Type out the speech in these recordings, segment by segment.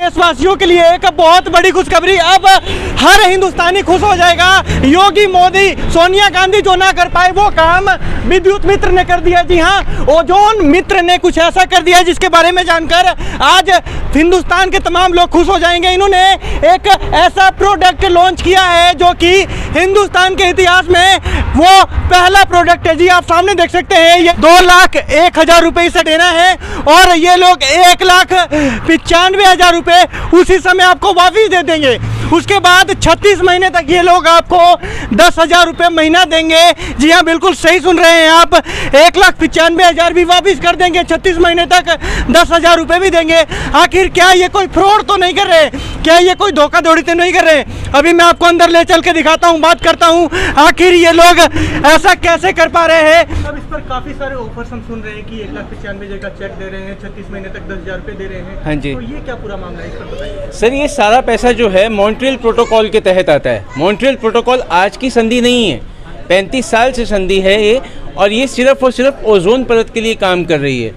देशवासियों के लिए एक बहुत बड़ी खुशखबरी। अब हर हिंदुस्तानी खुश हो जाएगा। योगी मोदी, सोनिया गांधी जो ना कर पाए वो काम विद्युत मित्र ने कर दिया। जी हाँ, ओजोन मित्र ने कुछ ऐसा कर दिया जिसके बारे में जानकर आज हिंदुस्तान के तमाम लोग खुश हो जाएंगे। इन्होंने एक ऐसा प्रोडक्ट लॉन्च किया है जो कि हिंदुस्तान के इतिहास में वो पहला प्रोडक्ट है। जी आप सामने देख सकते हैं, ये 2,01,000 रुपये से देना है और ये लोग 1,95,000 रुपये उसी समय आपको वापिस दे देंगे। उसके बाद 36 महीने तक ये लोग आपको 10,000 रुपये महीना देंगे। जी हाँ, बिल्कुल सही सुन रहे हैं आप, 1,95,000 भी वापिस कर देंगे, 36 महीने तक 10,000 रुपये भी देंगे। आखिर क्या ये कोई फ्रॉड तो नहीं कर रहे? क्या ये कोई धोखाधड़ी तो नहीं कर रहे? अभी मैं आपको अंदर ले चल के दिखाता हूँ, बात करता हूँ आखिर ये लोग ऐसा कैसे कर पा रहे हैं। अब इस पर काफ़ी सारे ऑफर्स हम सुन रहे हैं कि 1,95,000 का चेक दे रहे हैं, 36 महीने तक 10,000 रुपये दे रहे हैं। हाँ जी, तो ये क्या पूरा मामला है, इस पर बताइए। सर ये सारा पैसा जो है मॉन्ट्रियल प्रोटोकॉल के तहत आता है। मॉन्ट्रियल प्रोटोकॉल आज की संधि नहीं है, 35 साल से संधि है ये, और ये सिर्फ और सिर्फ ओजोन परत के लिए काम कर रही है।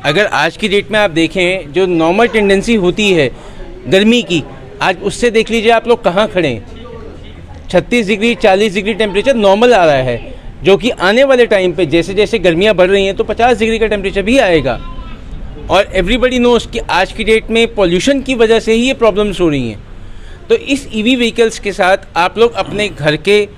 अगर आज की डेट में आप देखें, जो नॉर्मल टेंडेंसी होती है गर्मी की, आज उससे देख लीजिए आप लोग कहाँ खड़े हैं। 36 डिग्री 40 डिग्री टेम्परेचर नॉर्मल आ रहा है, जो कि आने वाले टाइम पे जैसे जैसे गर्मियाँ बढ़ रही हैं तो 50 डिग्री का टेम्परेचर भी आएगा। और एवरीबडी नोस कि आज की डेट में पॉल्यूशन की वजह से ही ये प्रॉब्लम्स हो रही हैं। तो इस ईवी व्हीकल्स के साथ आप लोग अपने घर के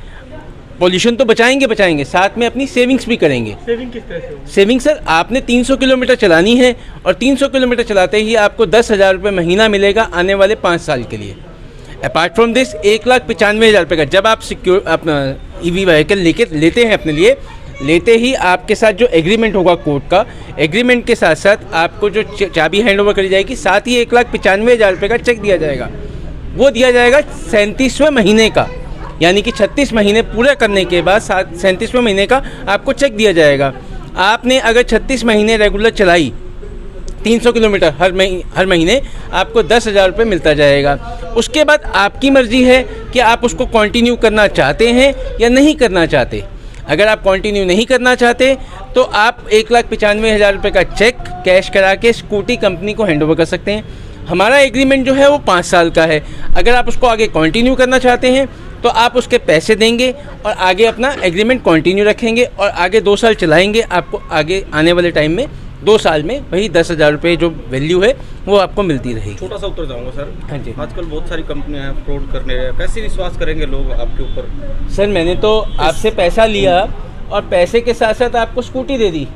पॉल्यूशन तो बचाएंगे, साथ में अपनी सेविंग्स भी करेंगे। सेविंग किस तरह से होगी? सेविंग सर, आपने 300 किलोमीटर चलानी है और 300 किलोमीटर चलाते ही आपको 10,000 रुपये महीना मिलेगा आने वाले 5 साल के लिए। अपार्ट फ्रॉम दिस 1,95,000 रुपये का जब आप सिक्योर अपना ईवी व्हीकल लेते हैं अपने लिए, लेते ही आपके साथ जो एग्रीमेंट होगा कोर्ट का, एग्रीमेंट के साथ साथ आपको जो चाबी हैंड ओवर करी जाएगी, साथ ही 1,95,000 रुपये का चेक दिया जाएगा। वो दिया जाएगा 37वें महीने का, यानी कि 36 महीने पूरे करने के बाद 37वें महीने का आपको चेक दिया जाएगा। आपने अगर 36 महीने रेगुलर चलाई 300 किलोमीटर हर महीने, आपको 10,000 रुपये मिलता जाएगा। उसके बाद आपकी मर्ज़ी है कि आप उसको कंटिन्यू करना चाहते हैं या नहीं करना चाहते। अगर आप कंटिन्यू नहीं करना चाहते तो आप 1,95,000 रुपये का चेक कैश करा के स्कूटी कंपनी को हैंड ओवर कर सकते हैं। हमारा एग्रीमेंट जो है वो 5 साल का है। अगर आप उसको आगे कंटिन्यू करना चाहते हैं तो आप उसके पैसे देंगे और आगे अपना एग्रीमेंट कंटिन्यू रखेंगे और आगे 2 साल चलाएंगे। आपको आगे आने वाले टाइम में 2 साल में वही 10,000 रुपये जो वैल्यू है वो आपको मिलती रहेगी। छोटा सा उत्तर जाऊंगा सर। हाँ जी, आजकल बहुत सारी कंपनियां हैं फ्रॉड करने, कैसे विश्वास करेंगे लोग आपके ऊपर? सर मैंने तो आपसे पैसा लिया और पैसे के साथ साथ आपको स्कूटी दे दी।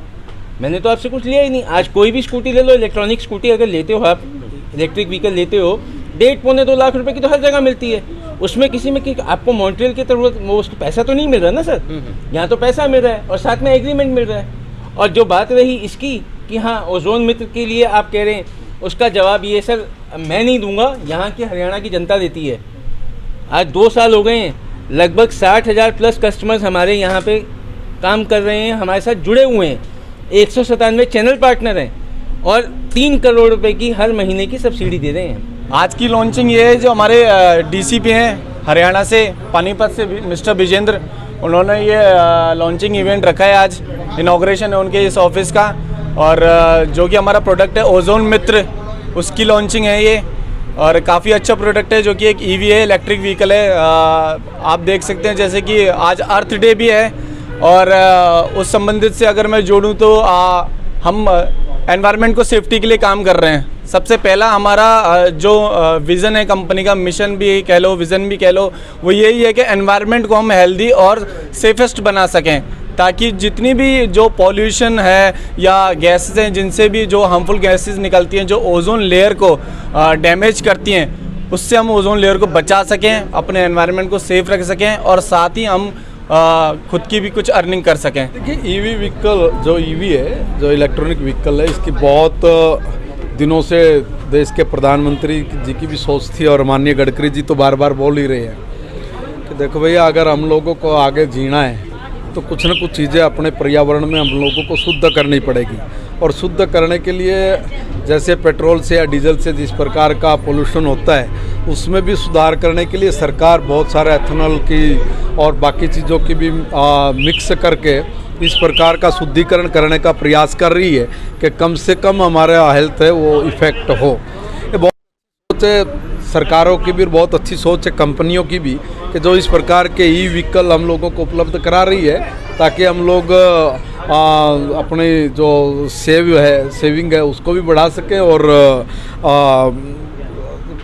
मैंने तो आपसे कुछ लिया ही नहीं। आज कोई भी स्कूटी ले लो, इलेक्ट्रॉनिक स्कूटी अगर लेते हो आप, इलेक्ट्रिक व्हीकल लेते हो, 1.5-2 लाख रुपए की तो हर जगह मिलती है। उसमें किसी में कि आपको मॉन्ट्रियल की जरूरत, वो उसको पैसा तो नहीं मिल रहा ना सर, यहाँ तो पैसा मिल रहा है और साथ में एग्रीमेंट मिल रहा है। और जो बात रही इसकी कि हाँ ओजोन मित्र के लिए आप कह रहे हैं, उसका जवाब ये सर मैं नहीं दूंगा, यहाँ की हरियाणा की जनता देती है। आज 2 साल हो गए हैं, लगभग 60,000 प्लस कस्टमर्स हमारे यहाँ पे काम कर रहे हैं, हमारे साथ जुड़े हुए हैं। 197 चैनल पार्टनर हैं और 3 करोड़ रुपए की हर महीने की सब्सिडी दे रहे हैं। आज की लॉन्चिंग ये है, जो हमारे डीसीपी हैं हरियाणा से, पानीपत से, मिस्टर विजेंद्र, उन्होंने ये लॉन्चिंग इवेंट रखा है। आज इनॉग्रेशन है उनके इस ऑफिस का, और जो कि हमारा प्रोडक्ट है ओजोन मित्र, उसकी लॉन्चिंग है ये। और काफ़ी अच्छा प्रोडक्ट है, जो कि एक ईवी है, इलेक्ट्रिक व्हीकल है। आप देख सकते हैं जैसे कि आज अर्थ डे भी है, और उस संबंधित से अगर मैं जोड़ूं तो हम एनवायरनमेंट को सेफ्टी के लिए काम कर रहे हैं। सबसे पहला हमारा जो विज़न है कंपनी का, मिशन भी कह लो, विज़न भी कह लो, वो यही है कि एनवायरनमेंट को हम हेल्दी और सेफेस्ट बना सकें, ताकि जितनी भी जो पॉल्यूशन है या गैसेस हैं, जिनसे भी जो हार्मफुल गैसेस निकलती हैं, जो ओजोन लेयर को डैमेज करती हैं, उससे हम ओजोन लेयर को बचा सकें, अपने एनवायरनमेंट को सेफ रख सकें और साथ ही हम खुद की भी कुछ अर्निंग कर सकें। देखिए ईवी व्हीकल जो ईवी है, जो इलेक्ट्रॉनिक व्हीकल है, इसकी बहुत दिनों से देश के प्रधानमंत्री जी की भी सोच थी और माननीय गडकरी जी तो बार बार बोल ही रहे हैं कि देखो भैया, अगर हम लोगों को आगे जीना है तो कुछ न कुछ चीज़ें अपने पर्यावरण में हम लोगों को शुद्ध करनी पड़ेगी। और शुद्ध करने के लिए जैसे पेट्रोल से या डीजल से जिस प्रकार का पोल्यूशन होता है, उसमें भी सुधार करने के लिए सरकार बहुत सारे एथेनॉल की और बाकी चीज़ों की भी मिक्स करके इस प्रकार का शुद्धिकरण करने का प्रयास कर रही है कि कम से कम हमारा हेल्थ है वो इफ़ेक्ट हो। ये बहुत सोच है सरकारों की भी, बहुत अच्छी सोच है कंपनियों की भी, कि जो इस प्रकार के ई व्हीकल हम लोगों को उपलब्ध करा रही है, ताकि हम लोग अपने जो सेविंग है उसको भी बढ़ा सकें और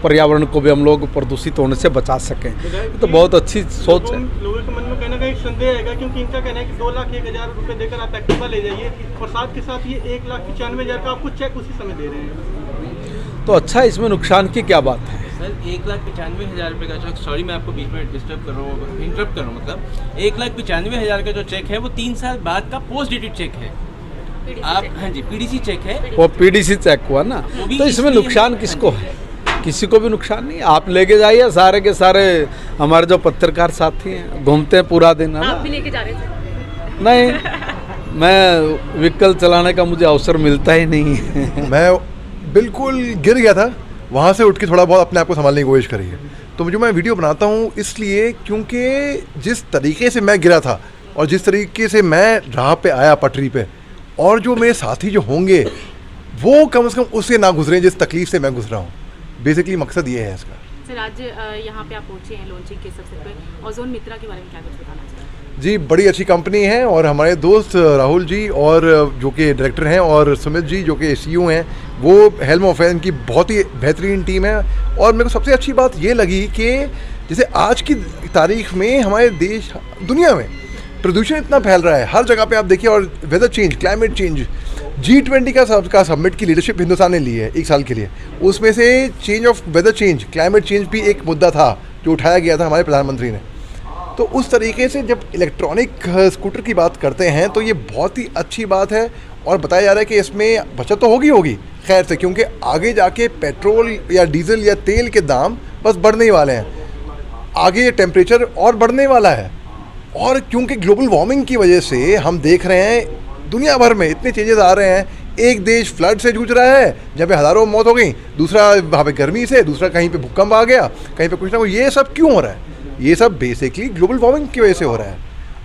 पर्यावरण को भी हम लोग प्रदूषित होने से बचा सकें। तो बहुत अच्छी सोच है। लोगों के मन में कहना का एक संदेह है, क्योंकि इनका कहना है कि 2,01,000 रुपए देकर आप एक्टिवा ले जाइए और साथ के साथ ये 1,95,000 का आपको चेक उसी समय दे रहे हैं। तो अच्छा, इसमें नुकसान की क्या बात है? सर 1,95,000 रुपये का चेक, सॉरी मैं आपको बीच में डिस्टर्ब कर रहा हूँ, इंटरप्ट कर रहा हूँ, मतलब 1,95,000 का जो चेक है वो 3 साल बाद का पोस्ट डेटेड चेक है। आप हाँ जी, पीडीसी चेक है, वो पीडीसी चेक हुआ ना, तो इसमें नुकसान किसको है? किसी को भी नुकसान नहीं। आप लेके जाइए, सारे के सारे हमारे जो पत्रकार साथी हैं घूमते हैं पूरा दिन, है ना? आप भी लेके जा रहे थे? नहीं, मैं व्हीकल चलाने का मुझे अवसर मिलता ही नहीं है। मैं बिल्कुल गिर गया था, वहाँ से उठ के थोड़ा बहुत अपने आप को संभालने की कोशिश करी है। तो मुझे, मैं वीडियो बनाता हूँ इसलिए क्योंकि जिस तरीके से मैं गिरा था और जिस तरीके से मैं राह पे आया पटरी पे, और जो मेरे साथी जो होंगे वो कम से कम उससे ना गुजरें जिस तकलीफ से मैं गुजरा हूँ। बेसिकली मकसद ये है इसका। सर आज यहाँ पे आप पहुँचे हैं लॉन्चिंग के सबसे पहले, ओजोन मित्रा के बारे में क्या कुछ बताना चाहिए? जी, बड़ी अच्छी कंपनी है और हमारे दोस्त राहुल जी और जो कि डायरेक्टर हैं और सुमित जी जो कि CEO हैं, वो हेल्म ऑफ है, इनकी बहुत ही बेहतरीन टीम है। और मेरे को सबसे अच्छी बात ये लगी कि जैसे आज की तारीख में हमारे देश, दुनिया में प्रदूषण इतना फैल रहा है हर जगह पे, आप देखिए, और weather change, climate change, G20 का समिट की लीडरशिप हिंदुस्तान ने ली है 1 साल के लिए। उसमें से change of weather change, climate change भी एक मुद्दा था जो उठाया गया था हमारे प्रधानमंत्री ने। तो उस तरीके से जब इलेक्ट्रॉनिक स्कूटर की बात करते हैं तो ये बहुत ही अच्छी बात है, और बताया जा रहा है कि इसमें बचत तो होगी खैर से, क्योंकि आगे जाके पेट्रोल या डीजल या तेल के दाम बस बढ़ने ही वाले हैं, आगे टेम्परेचर और बढ़ने वाला है। और क्योंकि ग्लोबल वार्मिंग की वजह से हम देख रहे हैं दुनिया भर में इतने चेंजेस आ रहे हैं। एक देश फ्लड से जूझ रहा है जहाँ पे हज़ारों मौत हो गई, दूसरा वहाँ पे गर्मी से, दूसरा कहीं पे भूकंप आ गया, कहीं पे कुछ ना कुछ। ये सब क्यों हो रहा है? ये सब बेसिकली ग्लोबल वार्मिंग की वजह से हो रहा है।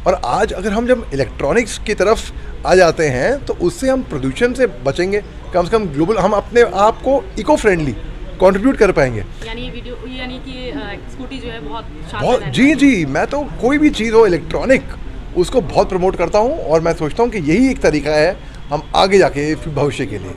और आज अगर हम जब इलेक्ट्रॉनिक्स की तरफ आ जाते हैं तो उससे हम प्रदूषण से बचेंगे, कम से कम ग्लोबल हम अपने आप को इको फ्रेंडली कंट्रीब्यूट कर पाएंगे। यानी कि स्कूटी जो है बहुत जी, मैं तो कोई भी चीज़ हो इलेक्ट्रॉनिक उसको बहुत प्रमोट करता हूँ, और मैं सोचता हूँ कि यही एक तरीका है हम आगे जाके भविष्य के लिए।